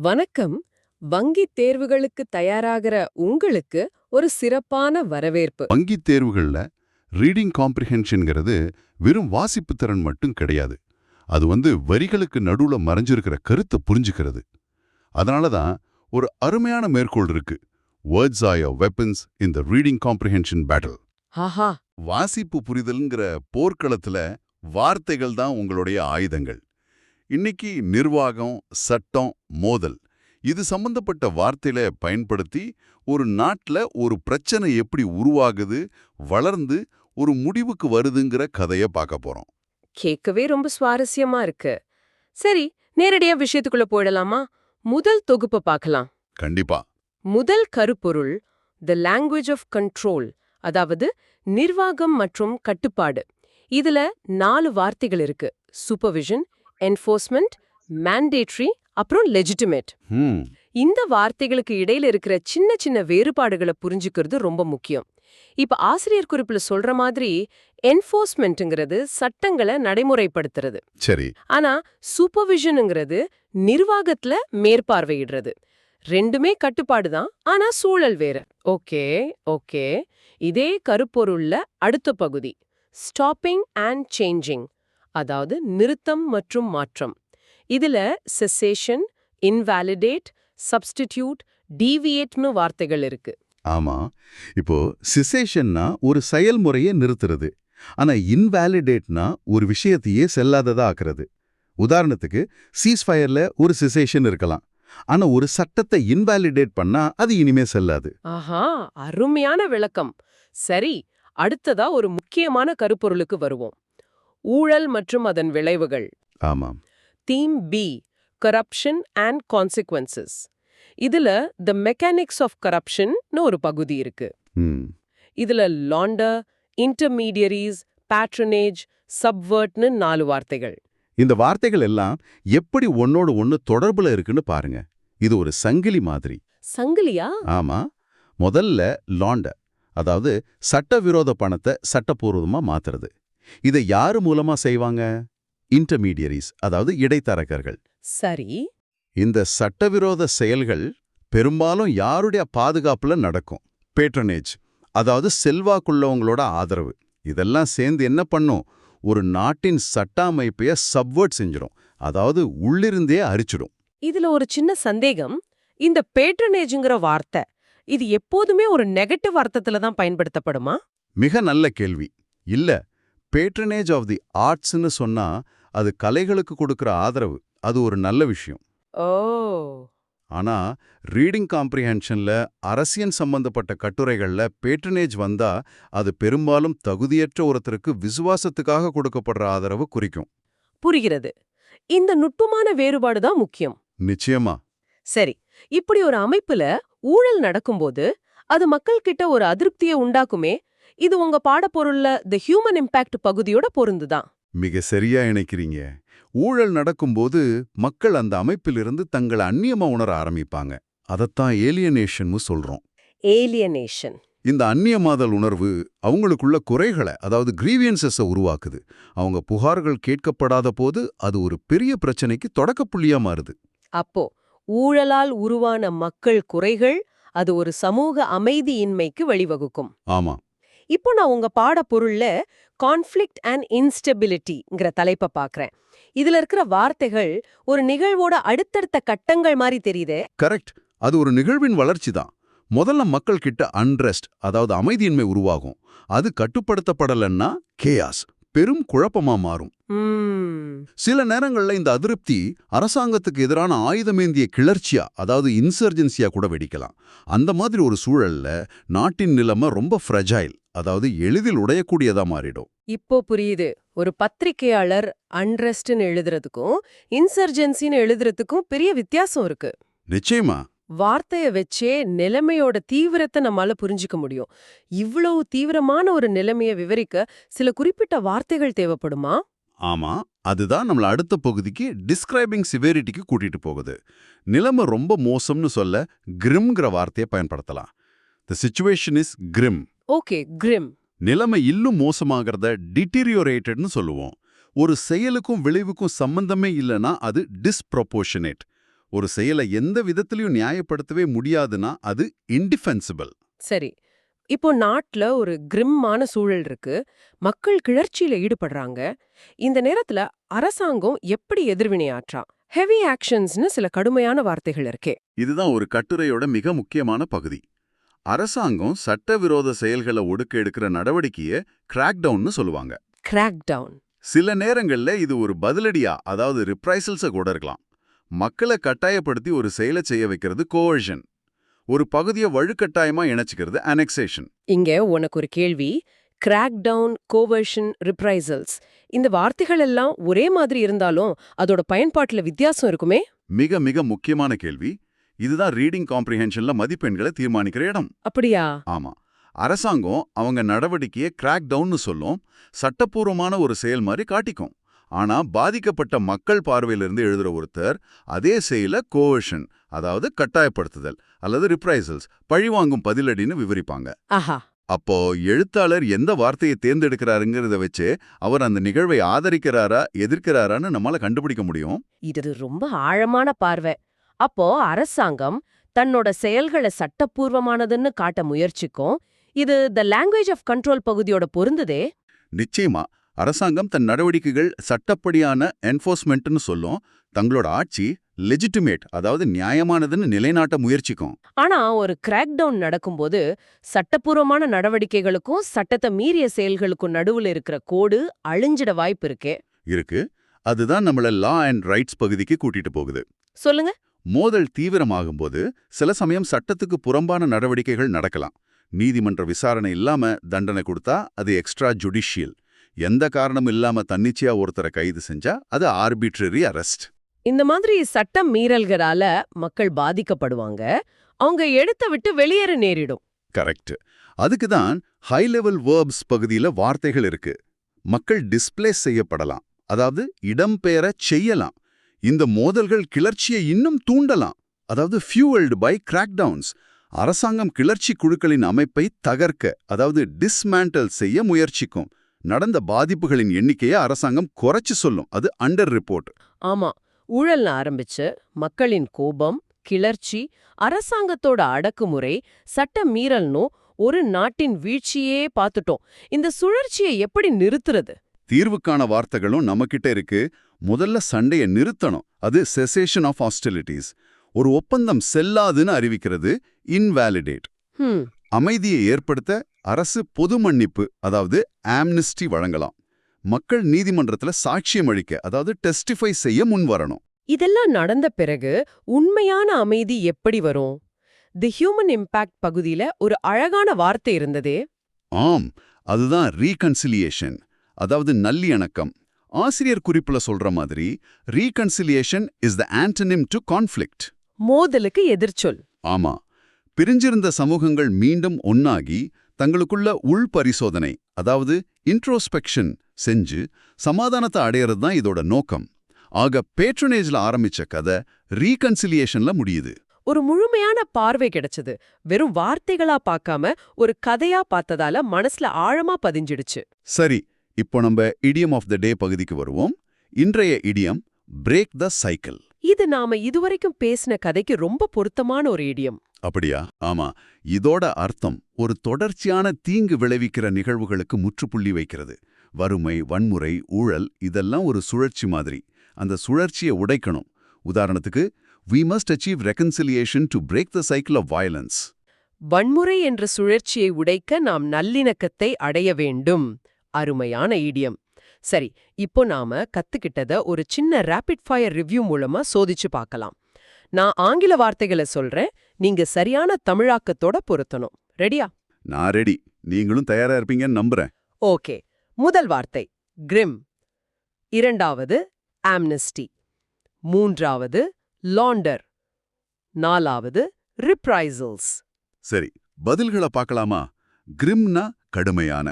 வணக்கம். வங்கித் தேர்வுகளுக்கு தயாராகிற உங்களுக்கு ஒரு சிறப்பான வரவேற்பு. வங்கித் தேர்வுகள்ல ரீடிங் காம்ப்ரிஹென்ஷன்ங்கிறது வெறும் வாசிப்பு திறன் மட்டும் கிடையாது. அது வரிகளுக்கு நடுவுல மறைஞ்சிருக்கிற கருத்தை புரிஞ்சுக்கிறது. அதனால தான் ஒரு அருமையான மேற்கோள் இருக்கு. Words are your weapons in the reading comprehension battle. ஆஹா, வாசிப்பு புரிதல்ங்கிற போர்க்களத்துல வார்த்தைகள் தான் உங்களுடைய ஆயுதங்கள். இன்னைக்கு நிர்வாகம், சட்டம், மோதல் இது சம்பந்தப்பட்ட வார்த்தையில பயன்படுத்தி ஒரு நாட்டுல ஒரு பிரச்சனை எப்படி உருவாகுது, வளர்ந்து ஒரு முடிவுக்கு வருதுங்கிற கதைய பார்க்க போறோம். கேட்கவே ரொம்ப சுவாரஸ்யமா இருக்கு. சரி, நேரடியா விஷயத்துக்குள்ள போயிடலாமா? முதல் தொகுப்பை பார்க்கலாம். கண்டிப்பா. முதல் கருப்பொருள் தி லாங்குவேஜ் ஆஃப் கண்ட்ரோல், அதாவது நிர்வாகம் மற்றும் கட்டுப்பாடு. இதுல 4 வார்த்தைகள் இருக்கு. சூப்பர்விஷன், என்ஃபோர்ஸ்மெண்ட், மேண்டேட்ரி, அப்புறம் லெஜிட்டிமேட். ம் இந்த வார்த்தைகளுக்கு இடையில இருக்கிற சின்ன சின்ன வேறுபாடுகளை புரிஞ்சுக்கிறது ரொம்ப முக்கியம். இப்ப ஆசிரியர் குறிப்புல சொல்ற மாதிரி என்ஃபோர்ஸ்மெண்ட்ங்கிறது சட்டங்களை நடைமுறைப்படுத்துறது. சரி. ஆனா சூப்பர்விஷனுங்கிறது நிர்வாகத்துல மேற்பார்வையிடுறது. ரெண்டுமே கட்டுப்பாடு தான், ஆனா சூழல் வேற. ஓகே ஓகே இதே கருப்பொருள்ல அடுத்த பகுதி ஸ்டாப்பிங் அண்ட் சேஞ்சிங், அதாவது நிறுத்தம் மற்றும் மாற்றம். இதுல செசேஷன், இன்வாலிடேட், சப்ஸ்டிடியூட், டீவியேட்னு வார்த்தைகள் இருக்கு. ஆமா. இப்போ சிசேஷன்னா ஒரு செயல்முறையை நிறுத்துறது. ஆனா இன்வாலிடேட்னா ஒரு விஷயத்தையே செல்லாததா ஆக்குறது. உதாரணத்துக்கு சீஸ்ஃபயர்ல ஒரு சிசேஷன் இருக்கலாம். ஆனா ஒரு சட்டத்தை இன்வாலிடேட் பண்ணா அது இனிமே செல்லாது. ஆஹா, அருமையான விளக்கம். சரி, அடுத்ததா ஒரு முக்கியமான கருப்பொருளுக்கு வருவோம். ஊழல் மற்றும் அதன் விளைவுகள். ஆமாம். Theme B, corruption and consequences. இதுல தி மெக்கானிக்ஸ் ஆஃப் கரப்ஷன்னு ஒரு பகுதி இருக்கு. ம் இதுல லாண்டர், இன்டர்மீடியரிஸ், பேட்ரனேஜ், சப்வர்ட்னு 4 வார்த்தைகள். இந்த வார்த்தைகள் எல்லாம் எப்படி ஒன்னோடு ஒன்னு தொடர்புல இருக்குன்னு பாருங்க. இது ஒரு சங்கிலி மாதிரி. சங்கிலியா? ஆமா. முதல்ல லாண்டர், அதாவது சட்டவிரோத பணத்தை சட்டப்பூர்வமா மாத்துறது. இதை யாரு மூலமா செய்வாங்க? இன்டர்மீடியரிஸ், அதாவது இடைத்தரகர்கள். சரி. இந்த சட்டவிரோத செயல்கள் பெரும்பாலும் யாருடைய பாதுகாப்புல நடக்கும்? பேட்ரனேஜ், அதாவது செல்வாக்குள்ளவங்களோட ஆதரவு. இதெல்லாம் சேர்ந்து என்ன பண்ணும்? ஒரு நாட்டின் சட்ட அமைப்பைய சப்வர்ட் செஞ்சிடும், அதாவது உள்ளிருந்தே அரிச்சிடும். இதுல ஒரு சின்ன சந்தேகம். இந்த பேட்ரனேஜ்ங்கிற வார்த்தை இது எப்போதுமே ஒரு நெகட்டிவ் அர்த்தத்துல தான் பயன்படுத்தப்படுமா? மிக நல்ல கேள்வி. இல்ல, பேட்ரனேஜ் ஆஃப் தி ஆர்ட்ஸ்னு சொன்னா அது கலைகளுக்கு கொடுக்கிற ஆதரவு. அது ஒரு நல்ல விஷயம். ஓ, ஆனா ரீடிங் காம்ப்ரிஹென்ஷன்ல அரசியல் சம்பந்தப்பட்ட கட்டுரைகள்ல பேட்ரனேஜ் வந்தா அது பெரும்பாலும் தகுதியற்ற ஒருத்தருக்கு விசுவாசத்துக்காக கொடுக்கப்படுற ஆதரவு குறிக்கும். புரிகிறது. இந்த நுட்பமான வேறுபாடு தான் முக்கியம். நிச்சயமா. சரி, இப்படி ஒரு அமைப்புல ஊழல் நடக்கும்போது அது மக்கள் கிட்ட ஒரு அதிருப்தியை உண்டாக்குமே. இது உங்க பாடப்பொருள்ல தி ஹியூமன் இம்பாக்ட் பகுதியோட பொருந்துதான். மிக சரியா இணைக்கிறீங்க. ஊழல் நடக்கும்போது மக்கள் அந்த அமைப்பிலிருந்து தங்களை அந்நியமா உணர ஆரம்பிப்பாங்க. அதத்தான் ஏலியனேஷன் சொல்றோம். ஏலியனேஷன். இந்த அந்நியமாதல் உணர்வு அவங்களுக்குள்ள குறைகளை, அதாவது கிரீவியன்சஸை உருவாக்குது. அவங்க புகார்கள் கேட்கப்படாத போது அது ஒரு பெரிய பிரச்சனைக்கு தொடக்கப்புள்ளியா மாறுது. அப்போ ஊழலால் உருவான மக்கள் குறைகள் அது ஒரு சமூக அமைதியின்மைக்கு வழிவகுக்கும். ஆமா. இப்போ நான் உங்க பாடப்பொருள்ல கான்ஃப்ளிக்ட் அண்ட் இன்ஸ்டெபிலிட்டிங்கிற தலைப்பை பார்க்கறேன். இதுல இருக்கிற வார்த்தைகள் ஒரு நிகழ்வோட அடுத்தடுத்த கட்டங்கள் மாதிரி தெரியுதே. கரெக்ட். அது ஒரு நிகழ்வின் வளர்ச்சி தான். முதல்ல மக்கள் கிட்ட அன்ரெஸ்ட், அதாவது அமைதியின்மை உருவாகும். அது கட்டுப்படுத்தப்படலன்னா கேயாஸ், பெரும் குழப்பமா மாறும். சில நேரங்கள்ல இந்த அதிருப்தி அரசாங்கத்துக்கு எதிரான ஆயுதமேந்திய கிளர்ச்சியா, அதாவது இன்சர்ஜென்சியா கூட வெடிக்கலாம். அந்த மாதிரி ஒரு சூழல்ல நாட்டின் நிலைமை ரொம்ப ஃப்ரெஜைல், அதாவது எளிதில் உடையக்கூடியதா மாறிடும். இப்போ புரியுது. ஒரு பத்திரிகையாளர் அன்ரெஸ்ட்னு எழுதுறதுக்கும் இன்சர்ஜென்சின்னு எழுதுறதுக்கும் பெரிய வித்தியாசம் இருக்கு. நிச்சயமா. வார்த்தைய வச்சே நிலைமையோட தீவிரத்தை நம்மால புரிஞ்சுக்க முடியும். இவ்வளவு தீவிரமான ஒரு நிலைமையை விவரிக்க சில குறிப்பிட்ட வார்த்தைகள் தேவைப்படுமா? ஆமா. அதுதான் நம்மள அடுத்த பகுதிக்கு டிஸ்கிரைபிங் சிவேரிட்டிக்கு கூட்டிட்டு போகுது. நிலைமை ரொம்ப மோசம்னு சொல்ல கிரிம்ங்கிற வார்த்தையை பயன்படுத்தலாம். The situation is grim. Okay, grim. நிலைமை இன்னும் மோசமாகிறத டிட்டீரியோரேட்டட்னு சொல்லுவோம். ஒரு செயலுக்கும் விளைவுக்கும் சம்பந்தமே இல்லைன்னா அது டிஸ்ப்ரொபோர்ஷனேட். ஒரு செயலை எந்த விதத்திலையும் நியாயப்படுத்தவே முடியாதுன்னா அது இன்டிஃபென்சிபிள். சரி. இப்போ நாட்டுல ஒரு கிரிம்மான சூழல் இருக்கு. மக்கள் கிளர்ச்சியில ஈடுபடுறாங்க. இந்த நேரத்துல அரசாங்கம் எப்படி எதிர்வினையாற்றா? ஹெவி ஆக்ஷன்ஸ்னு சில கடுமையான வார்த்தைகள் இருக்கே. இதுதான் ஒரு கட்டுரையோட மிக முக்கியமான பகுதி. அரசாங்கம் சட்டவிரோத செயல்களை ஒடுக்க எடுக்கிற நடவடிக்கையை கிராக்டவுன்னு சொல்லுவாங்க. Crackdown. சில நேரங்கள்ல இது ஒரு பதிலடியா, அதாவது ரிப்ரைசல்ஸ கூட இருக்கலாம். மக்களை கட்டாயப்படுத்தி ஒரு செயலை செய்ய வைக்கிறது கோவர்ஷன். ஒரு பகுதியை வலுக்கட்டாயமா இணைச்சிக்கிறது அனெக்சேஷன். இங்க உனக்கு ஒரு கேள்வி. கிராக் டவுன், கோவர்ஷன், ரிப்ரைசல்ஸ் இந்த வார்த்தைகள் எல்லாம் ஒரே மாதிரி இருந்தாலும் அதோட பயன்பாட்டுல வித்தியாசம் இருக்குமே? மிக மிக முக்கியமான கேள்வி. இதுதான் ரீடிங் காம்ப்ரிஹென்ஷன்ல மதிப்பெண்களை தீர்மானிக்கிற இடம். அப்படியா? ஆமா. அரசாங்கம் அவங்க நடவடிக்கையை கிராக் டவுன்னு சொல்லும், சட்டப்பூர்வமான ஒரு செயல் மாதிரி காட்டிக்கும். ஆனா பாதிக்கப்பட்ட மக்கள் பார்வையிலிருந்து எழுதுற ஒருத்தர் அதே செயலை கோவர்ஷன், அதாவது கட்டாயப்படுத்துதல் அல்லது ரிப்ரைசல்ஸ், பழிவாங்கும் பதிலடின்னு விவரிப்பாங்க. ஆஹா. அப்போ எழுத்தாளர் எந்த வார்த்தையை தேர்ந்தெடுக்கிறாருங்கிறத வச்சு அவர் அந்த நிகழ்வை ஆதரிக்கிறாரா எதிர்க்கிறாரான்னு நம்மால கண்டுபிடிக்க முடியும். இது ரொம்ப ஆழமான பார்வை. அப்போ அரசாங்கம் தன்னோட செயல்களை சட்டப்பூர்வமானதுன்னு காட்ட முயற்சிக்கும். இது த லாங்குவேஜ் ஆஃப் கண்ட்ரோல் பகுதியோட பொருந்துதே. நிச்சயமா அரசாங்கம் தன் நடவடிக்கைகள் சட்டப்படியான என்ஃபோர்ஸ்மெண்ட்னு சொல்லும். தங்களோட ஆட்சி லெஜிட்டிமேட், அதாவது நியாயமானதுன்னு நிலைநாட்ட முயற்சிக்கும். ஆனா ஒரு கிராக் டவுன் நடக்கும்போது சட்டப்பூர்வமான நடவடிக்கைகளுக்கும் சட்டத்தை மீறிய செயல்களுக்கும் நடுவுல இருக்கிற கோடு அழிஞ்சிட வாய்ப்பு இருக்கே. இருக்கு. அதுதான் நம்மள லா அண்ட் ரைட்ஸ் பகுதிக்கு கூட்டிட்டு போகுது. சொல்லுங்க. மோதல் தீவிரமாகும்போது சில சமயம் சட்டத்துக்கு புறம்பான நடவடிக்கைகள் நடக்கலாம். நீதிமன்ற விசாரணை இல்லாம தண்டனை கொடுத்தா அது எக்ஸ்ட்ரா ஜுடிஷியல். எந்த காரணமும் இல்லாம தன்னிச்சையா ஒருத்தரை கைது செஞ்சா அது ஆர்பிட்ரரி அரெஸ்ட். இந்த மாதிரி சட்டம் மீறல்களால மக்கள் பாதிக்கப்படுவாங்க. அவங்க இடத்தை விட்டு வெளியேற நேரிடும். கரெக்ட். அதுக்கு தான் ஹை லெவல் வேர்ப்ஸ் பகுதியில வார்த்தைகள் இருக்கு. மக்கள் டிஸ்பிளேஸ் செய்யப்படலாம், அதாவது இடம்பெயரச் செய்யலாம். இந்த மோதல்கள் கிளர்ச்சியை இன்னும் தூண்டலாம், அதாவது ஃபியூவல்டு பை கிராக்டவுன்ஸ். அரசாங்கம் கிளர்ச்சி குழுக்களின் அமைப்பை தகர்க்க, அதாவது டிஸ்மேண்டல் செய்ய முயற்சிக்கும். நடந்த பாதிப்புகளின் எண்ணிக்கையை அரசாங்கம் குறைச்சு சொல்லும், அது அண்டர் ரிப்போர்ட். ஆமா. ஊழல்னு ஆரம்பிச்சு மக்களின் கோபம், கிளர்ச்சி, அரசாங்கத்தோட அடக்குமுறை, சட்ட மீறல்னு ஒரு நாட்டின் வீழ்ச்சியே பார்த்துட்டோம். இந்த சுழற்சியை எப்படி நிறுத்துறது? தீர்வுக்கான வார்த்தைகளும் நம்மகிட்ட இருக்கு. முதல்ல சண்டைய நிறுத்தணும், அது செசேஷன் ஆஃப் ஹாஸ்டிலிட்டிஸ். ஒரு ஒப்பந்தம் செல்லாதுன்னு அறிவிக்கிறது இன்வாலிடேட். அமைதியை ஏற்படுத்த அரசு பொது மன்னிப்பு, அதாவது ஆம்னிஸ்டி வழங்கலாம். மக்கள் நீதிமன்றத்துல சாட்சியம் அளிக்க, அதாவது டெஸ்டிஃபை செய்ய முன் வரணும். இதெல்லாம் நடந்த பிறகு உண்மையான அமைதி எப்படி வரும்? தி ஹியூமன் இம்பாக்ட் பகுதியில ஒரு அழகான வார்த்தை இருந்ததே. ஆம், அதுதான் ரீகன்சிலியேஷன், அதாவது நல்லிணக்கம். ஆசிரியர் குறிப்புல சொல்ற மாதிரி reconciliation is the antonym to conflict. மோதலுக்கு எதிர்ச்சொல். ஆமா. பிரிஞ்சிருந்த சமூகங்கள் மீண்டும் ஒன்னாகி தங்களுக்குள்ள உள் பரிசோதனை, அதாவது இன்ட்ரோஸ்பெக்ஷன் செஞ்சு சமாதானத்தை அடையறது தான் இதோட நோக்கம். ஆக பேட்ரனேஜ்ல ஆரம்பிச்ச கதை ரீகன்சிலியேஷன்ல முடியுது. ஒரு முழுமையான பார்வை கிடைச்சது. வெறும் வார்த்தைகளா பார்க்காம ஒரு கதையா பார்த்ததால மனசுல ஆழமா பதிஞ்சிடுச்சு. சரி, இப்போ நம்ம இடியம் ஆஃப் த டே பகுதிக்கு வருவோம். இன்றைய இடியம் பிரேக் த சைக்கிள். இது நாம இதுவரைக்கும் பேசின கதைக்கு ரொம்ப பொருத்தமான ஒரு இடியம். அப்படியா? ஆமா. இதோட அர்த்தம் ஒரு தொடர்ச்சியான தீங்கு விளைவிக்கிற நிகழ்வுகளுக்கு முற்றுப்புள்ளி வைக்கிறது. வறுமை, வன்முறை, ஊழல் இதெல்லாம் ஒரு சுழற்சி மாதிரி. அந்த சுழற்சியை உடைக்கணும். உதாரணத்துக்கு, we must achieve reconciliation to break the cycle of violence. வன்முறை என்ற சுழற்சியை உடைக்க நாம் நல்லிணக்கத்தை அடைய வேண்டும். அருமையான இடியம். சரி, இப்போ நாம கத்துக்கிட்டத ஒரு சின்ன ரேபிட் ஃபயர் ரிவ்யூ மூலமா சோதிச்சு பார்க்கலாம். நான் ஆங்கில வார்த்தைகளை சொல்றேன், நீங்க சரியான தமிழாக்கத்தோட பொருத்தணும். ரெடியா? நான் ரெடி. நீங்களும் தயாரா இருப்பீங்கன்னு நம்புறேன். ஓகே. முதல் வார்த்தை கிரிம். இரண்டாவது ஆம்னஸ்டி. மூன்றாவது லாண்டர். நாலாவது ரிப்ரைசல்ஸ். சரி, பதில்களை பார்க்கலாமா? கிரிம்னா கடுமையான,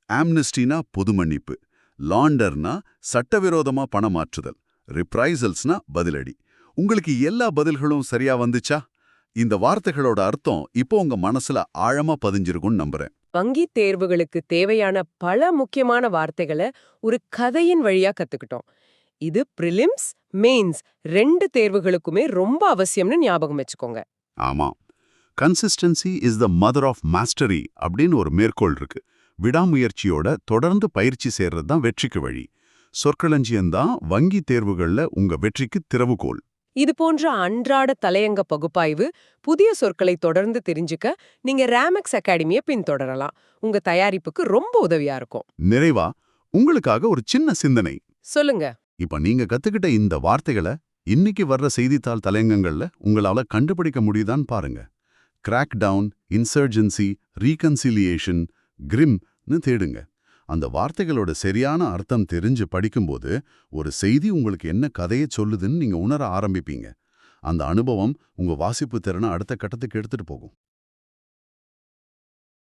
ஆம்னஸ்டினா பொது மன்னிப்பு, லாண்டர்னா சட்டவிரோதமா பணமாற்றுதல், ரிப்ரைசல்ஸ்னா பதிலடி. உங்களுக்கு எல்லா பதில்களும் சரியா வந்துச்சா? இந்த வார்த்தைகளோட அர்த்தம் இப்போ உங்க மனசுல ஆழமா பதிஞ்சிருக்கும்னு நம்புறேன். வங்கி தேர்வுகளுக்கு தேவையான பல முக்கியமான வார்த்தைகளை ஒரு கதையின் வழியா கத்துக்கிட்டோம். இது பிரிலிம்ஸ், மெயின்ஸ் 2 தேர்வுகளுக்குமே ரொம்ப அவசியம்னு ஞாபகம் வச்சுக்கோங்க. ஆமா. Consistency is the mother of mastery அப்படின்னு ஒரு மேற்கோள் இருக்கு. விடாமுயற்சியோட தொடர்ந்து பயிற்சி சேர்றது தான் வெற்றிக்கு வழி. சொற்களஞ்சியம்தான் வங்கி தேர்வுகள்ல உங்க வெற்றிக்கு திறவுகோல். இது போன்ற அன்றாட தலையங்க பகுப்பாய்வு, புதிய சொற்களை தொடர்ந்து தெரிஞ்சுக்க நீங்க ராமெக்ஸ் அகாடமியை பின்தொடரலாம். உங்க தயாரிப்புக்கு ரொம்ப உதவியா இருக்கும். நிறைவா உங்களுக்காக ஒரு சின்ன சிந்தனை. சொல்லுங்க. இப்ப நீங்க கத்துக்கிட்ட இந்த வார்த்தைகளை இன்னைக்கு வர்ற செய்தித்தாள் தலையங்கங்கள்ல உங்களால கண்டுபிடிக்க முடியுதான்னு பாருங்க. கிராக் டவுன், இன்சர்ஜென்சி, ரீகன்சிலியேஷன், கிரிம்னு தேடுங்க. அந்த வார்த்தைகளோட சரியான அர்த்தம் தெரிஞ்சு படிக்கும்போது ஒரு செய்தி உங்களுக்கு என்ன கதையை சொல்லுதுன்னு நீங்க உணர ஆரம்பிப்பீங்க. அந்த அனுபவம் உங்க வாசிப்பு திறனை அடுத்த கட்டத்துக்கு எடுத்துட்டு போகும்.